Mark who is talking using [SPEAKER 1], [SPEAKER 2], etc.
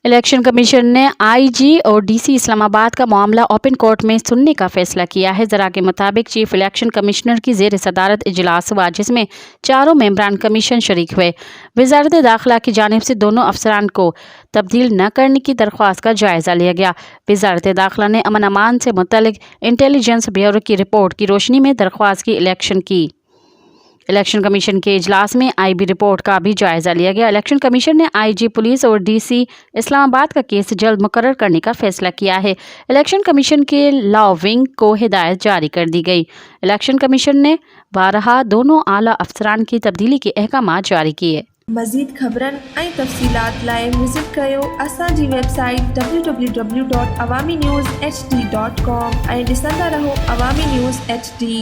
[SPEAKER 1] Election commission ने IG और DC Islamabad का मामला ओपन कोर्ट में सुनने का फैसला किया है। ज़रा के मुताबिक चीफ इलेक्शन कमिश्नर की ज़ेर सदारत इजलास हुआ, जिसमें चारों मेंबरान कमीशन शरीक हुए। वज़ारत दाखिला की जानिब से दोनों अफसरान को तब्दील न करने की दरख्वास्त का जायज़ा लिया गया। वज़ारत दाखिला ने अमन अमान से मुतल्लिक इंटेलिजेंस ब्यूरो की रिपोर्ट की रोशनी में दरख्वास्त की इलेक्शन कमीशन के इजलास में आईबी रिपोर्ट का भी जायज़ा लिया गया। इलेक्शन कमीशन ने आईजी पुलिस और डीसी इस्लामाबाद का केस जल्द मुकर्रर करने का फैसला किया है। इलेक्शन कमीशन के लॉ विंग को हिदायत जारी कर दी गई। इलेक्शन कमीशन ने बारहा दोनों आला अफसरान की तब्दीली के अहकामात जारी किए।
[SPEAKER 2] मज़ीद ख़बरन ऐं तफ़सीलात लाइ विज़िट कयो असांजी वेबसाइट www.awamiNewsHD.com ऐं ॾिसंदा रहो अवामी न्यूज़ HD।